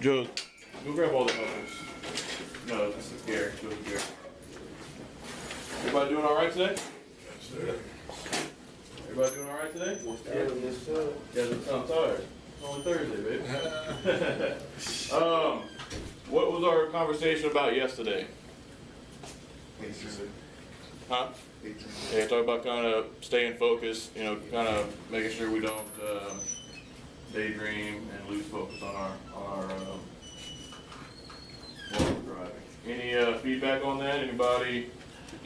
Joe, go grab all the helpers. No, this is Gary. Joe's Gary. Everybody doing all right today? Yes, sir. Everybody doing all right today? Yes, sir. You guys don't sound tired. It's only Thursday, baby. What was our conversation about yesterday? Huh? Yeah, talk about kind of staying focused, you know, kind of making sure we don't daydream and lose focus on our while we're driving. Any feedback on that? Anybody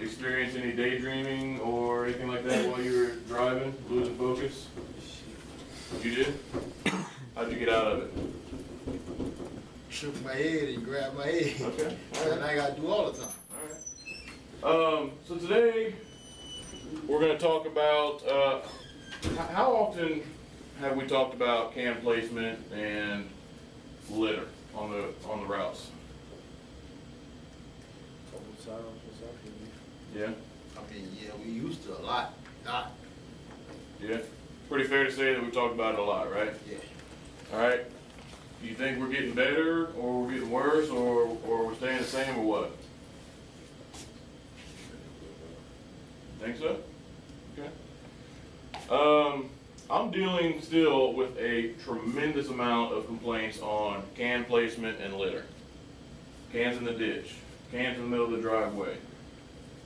experience any daydreaming or anything like that while you were driving, losing focus? You did? How'd you get out of it? Shook my head and grabbed my head. Okay. And I gotta do all the time. So today we're going to talk about how often have we talked about can placement and litter on the routes? Yeah. I mean, yeah, we used to a lot. Not. Yeah. Pretty fair to say that we talked about it a lot, right? Yeah. All right. Do you think we're getting better, or we're getting worse, or we're staying the same, or what? Think so? Okay. I'm dealing still with a tremendous amount of complaints on can placement and litter. Cans in the ditch, cans in the middle of the driveway.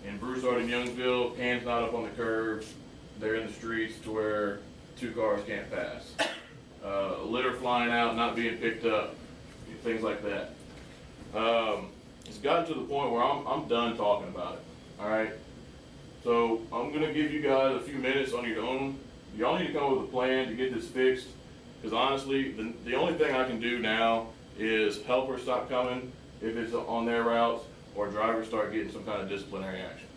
In Broussard and Youngsville, cans not up on the curb, they're in the streets to where two cars can't pass. Litter flying out, not being picked up, things like that. It's gotten to the point where I'm done talking about it, all right? So I'm gonna give you guys a few minutes on your own. Y'all need to come up with a plan to get this fixed, because honestly, the only thing I can do now is helpers stop coming if it's on their routes, or drivers start getting some kind of disciplinary action.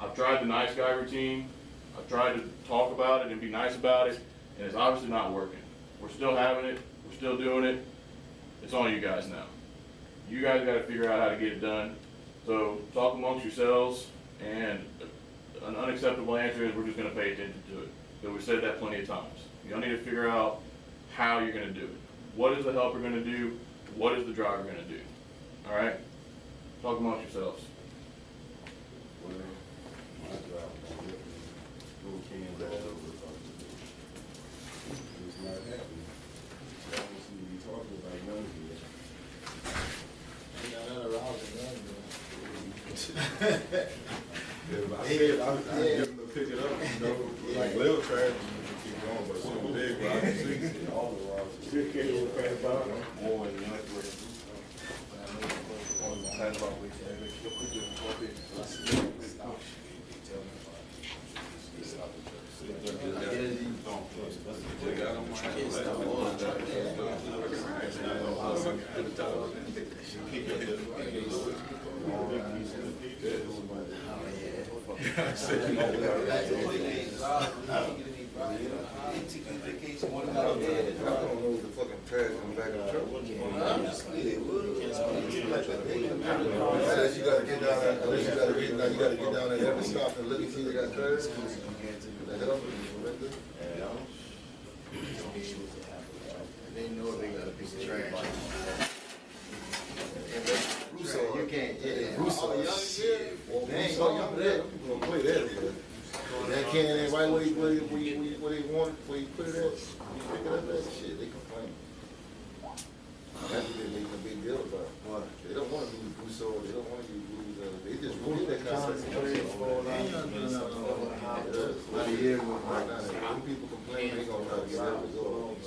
I've tried the nice guy routine. I've tried to talk about it and be nice about it, and it's obviously not working. We're still having it. We're still doing it. It's on you guys now. You guys got to figure out how to get it done. So talk amongst yourselves, and an unacceptable answer is we're just going to pay attention to it. So we've said that plenty of times. Y'all need to figure out how you're going to do it. What is the helper going to do? What is the driver going to do? All right? Talk amongst yourselves. Well, my job is little cans all over the place. It's not happening. So I don't see you talking about none of it. Ain't got none around it, none of Yeah, but I said I give them to pick it up, you know, like little trash, you keep going, but some big rock, see, all the rocks. More than that. You gotta get down there, you gotta get down there every stop and look and see they got curves. They know they got a piece of trash. You can't, They ain't so young for that. People gonna play that. That can ain't right where they want, where you put it at. You pick it up at, shit, they complain. That's what they making a big deal about. They don't want to lose Broussard, they don't want to lose, they just want that concept. When people complain, they gonna try to get that resolved.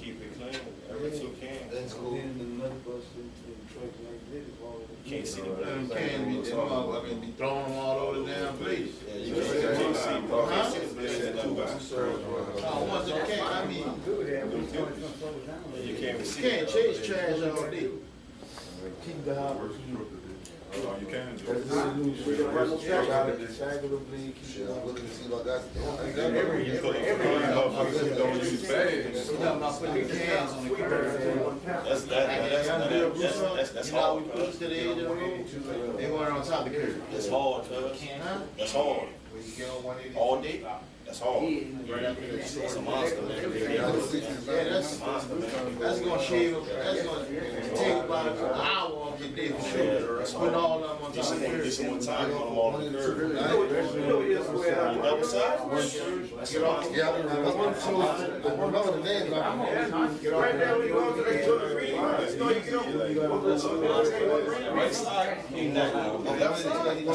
Keep it clean, every 2 cans. That's cool. You can't see the Them cans be throwing them all over the damn place. You can't see Once a can, I mean, you can't you see can't chase trash all day. Keep the house. That's all you can do. That's the solution. I gotta stagger the bleed, keep it, I'm looking to see if I got. Don't use bags. That's hard. We push to the edge of the road, they want it on top of the curb. That's hard, cuz. That's hard. All day. That's hard. That's a monster, man. Yeah, that's gonna shave, that's gonna take about an hour off your day for sure. Put all of them on top of the curb. Get some more time on them on the curb. Double side? Yeah, I remember the name, but I'm Right there when you go to the green, let's go, you get over. Right side. Left side.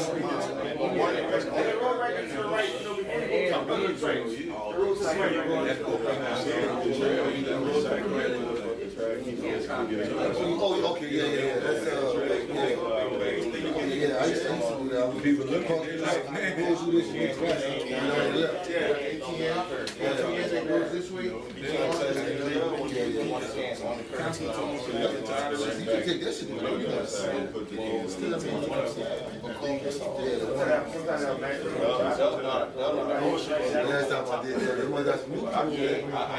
Oh, okay, yeah, that's, yeah, I used to do that. People look at it like, man, Go through this shit twice. That goes this way. You can take that shit, you know, last time I did that, they wanted us to move. I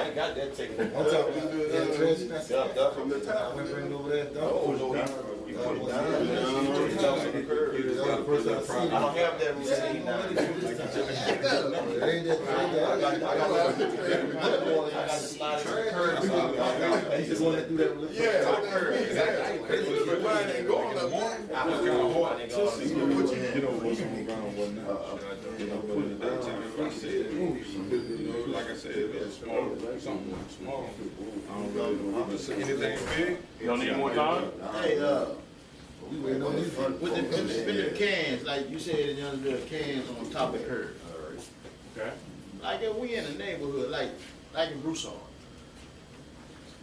ain't got that taken. On top of the transfer, from the top, we bring it over there. I don't have that receipt now. It ain't that. I got to slide it to the curb. He just wanted to do that. but mine ain't going up, man. It's kind of hard to see what you get over what's on the ground, what not. You know, but in the daytime, if I see it, you know, like I said, it's small, something small. I don't really know. Anything big? You don't need more time? Hey, We waiting on these. with the cans, like you said, in the cans on top of the curb. Okay. Like if we in the neighborhood, like in Broussard,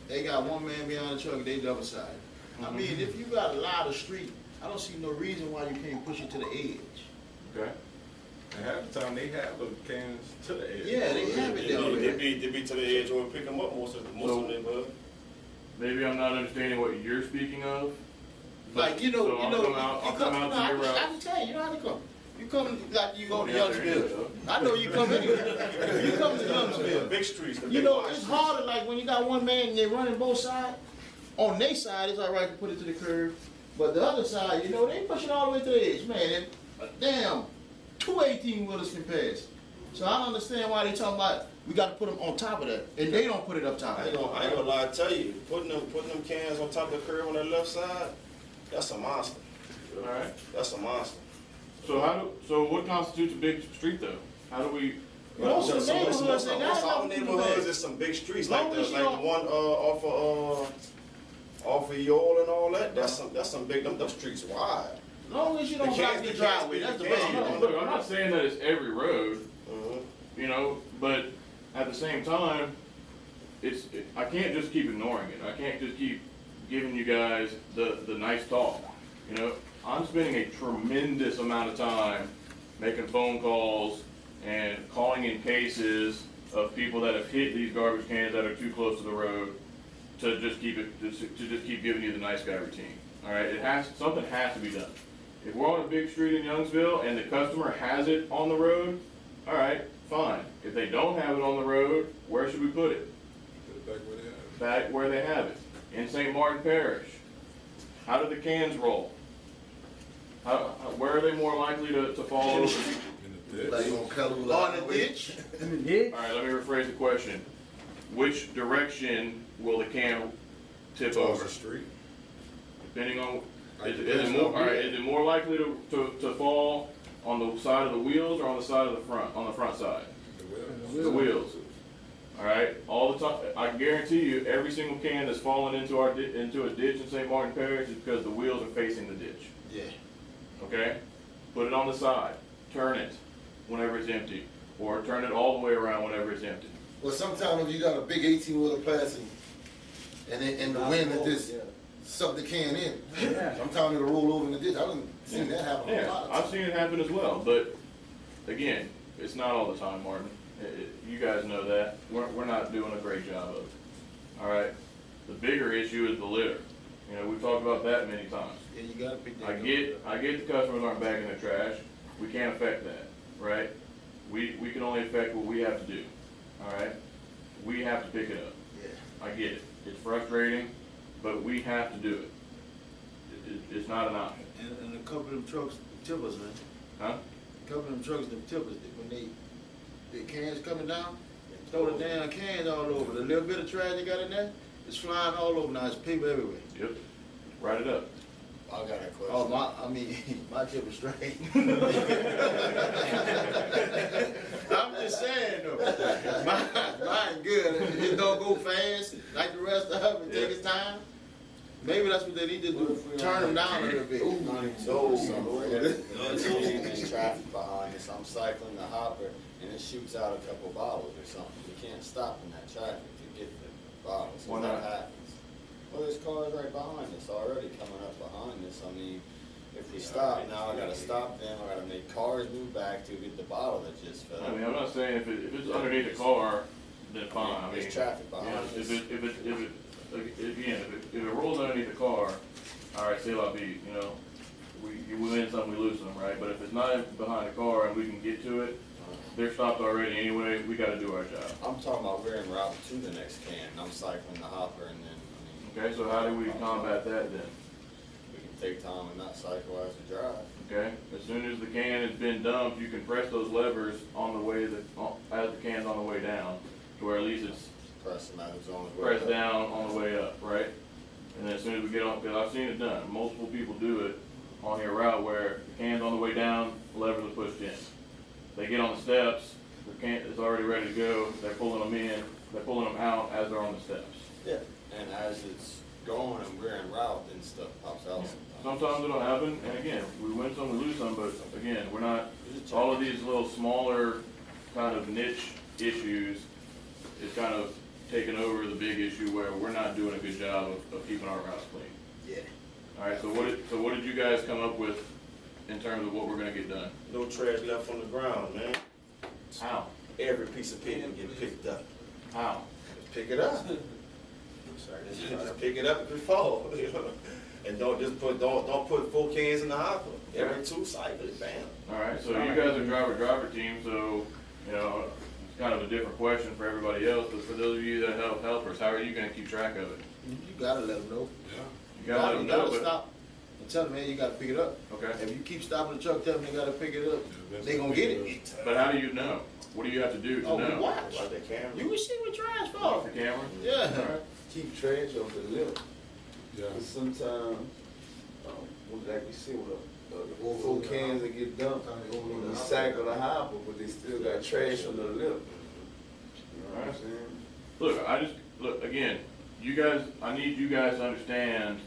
they got one man behind the truck, they the other side. I mean, if you got a lot of street, I don't see no reason why you can't push it to the edge. Okay. And half the time, they have the cans to the edge. Yeah, they have it there already. They be to the edge or we pick them up most of the neighborhood. Maybe I'm not understanding what you're speaking of. Like, you know, So I'll come out to your I route. can tell you, you know how to come. You come like you go to Yeah, there you Youngsville. I know you come to Youngsville. Big streets. the You big know, wide it's streets. harder, like when you got one man and they running both sides. On their side, it's all right to put it to the curb. But the other side, you know, they push it all the way to the edge. Man, damn, 2 18-wheelers can pass. So I don't understand why they talking about we got to put them on top of that. And they don't put it up top. I ain't gonna lie to tell you, putting them cans on top of the curb on that left side, that's a monster. All right. That's a monster. So what constitutes a big street though? How do we? Most of the neighborhoods, Most they of got the enough neighborhoods people is some big streets, Long like the as you one don't- off of Yole and all that. That's some big. Those streets wide. As long as you don't The block cans- the the driveway, cans- that's the the best. cans- thing. Look, I'm not saying that it's every road, Mhm. you know, but at the same time, I can't just keep ignoring it. I can't just keep giving you guys the nice talk. You know, I'm spending a tremendous amount of time making phone calls and calling in cases of people that have hit these garbage cans that are too close to the road to just keep giving you the nice guy routine. All right, something has to be done. If we're on a big street in Youngsville and the customer has it on the road, all right, fine. If they don't have it on the road, where should we put it? Back where they have it, in St. Martin Parish. How do the cans roll? Where are they more likely to fall over? Like on Colorado. On the ditch. All right, let me rephrase the question. Which direction will the can tip over? the street. Depending on, is it more likely to fall on the side of the wheels or on the side of the front, on the front side? The wheels. All right, all the time, I can guarantee you, every single can that's fallen into a ditch in St. Martin Parish is because the wheels are facing the ditch. Yeah. Okay? Put it on the side, turn it whenever it's empty, or turn it all the way around whenever it's empty. Well, sometimes if you got a big 18-wheeler passing, and the wind that just suck the can in, sometimes it'll roll over in the ditch. I haven't seen that happen a Yeah, lot. I've seen it happen as well, but again, it's not all the time, Martin. You guys know that. We're not doing a great job of it. All right? The bigger issue is the litter. You know, we've talked about that many times. Yeah, you gotta pick that I get the customers aren't bagging their trash. We can't affect that, right? We can only affect what we have to do, all right? We have to pick it up. Yeah. I get it. It's frustrating, but we have to do it. It's not an option. And a couple of them trucks, tippers, man. Huh? A couple of them trucks, them tippers, when the cans coming down, throw the damn cans all over. The little bit of trash you got in there, it's flying all over now. It's paper everywhere. Yep. Write it up. I got a question. Oh, my tip is straight. I'm just saying though, mine good. It don't go fast like the rest of them. It take its time. Maybe that's what they need to do. Turn them down a little bit. There's traffic behind us. I'm cycling the hopper and it shoots out a couple bottles or something. You can't stop in that traffic to get the bottles. Why That not? happens. Well, there's cars right behind us already coming up behind us. I mean, if we stop now, I gotta stop them. I gotta make cars move back to get the bottle that just fell. I mean, I'm not saying if it's underneath the car, then fine. I mean, There's traffic behind yeah, us. if it rolls underneath the car, all right, say la vie, you know, we win some, we lose some, right? But if it's not behind the car and we can get to it, they're stopped already anyway. We got to do our job. I'm talking about we're en route to the next can. I'm cycling the hopper and then, I mean. Okay, so how do we combat that then? We can take time and not cycle as we drive. Okay, as soon as the can has been dumped, you can press those levers on the way as the can's on the way down, to where at least it's Press them out of zone. pressed down on the way up, right? And then as soon as we get on, because I've seen it done, multiple people do it on your route where the can's on the way down, the levers are pushed in. They get on the steps, the can is already ready to go, they're pulling them in, they're pulling them out as they're on the steps. Yeah. And as it's going and we're en route, then stuff pops out sometimes. Sometimes it'll happen, and again, we win some, we lose some, but again, we're not, all of these little smaller kind of niche issues is kind of taking over the big issue where we're not doing a good job of keeping our routes clean. Yeah. All right, so what did you guys come up with in terms of what we're gonna get done? No trash left on the ground, man. How? Every piece of paper get picked up. How? Just pick it up. Just pick it up if it falls. And don't put 4 cans in the hopper. Every 2 cycles, bam. All right, so you guys are driver team, so, you know, it's kind of a different question for everybody else, but for those of you that have helpers, how are you gonna keep track of it? You gotta let them know. You gotta let them know, but, stop and tell them, man, you gotta pick it up. okay, If you keep stopping the truck, tell them they gotta pick it up, they gonna get it. but how do you know? What do you have to do to Oh, we know? watch. Like the camera. You can see what trash Off fall. the camera? Yeah. All right. Keep trash off the lip. Yeah. Sometimes, like we said, with the 4 cans that get dumped, we cycle the hopper, but they still got trash on the lip. You know what I'm saying? Look, again, you guys, I need you guys to understand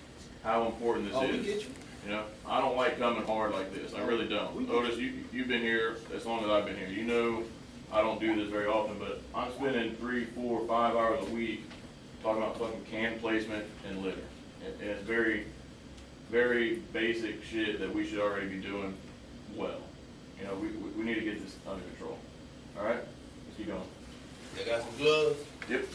how important this Oh, we is. get you. You know, I don't like coming hard like this, I really don't. Otis, you've been here as long as I've been here, you know I don't do this very often, but I'm spending 3, 4, 5 hours a week talking about fucking can placement and litter. And it's very, very basic shit that we should already be doing well. You know, we need to get this under control. All right, let's keep going. They got some gloves? Yep.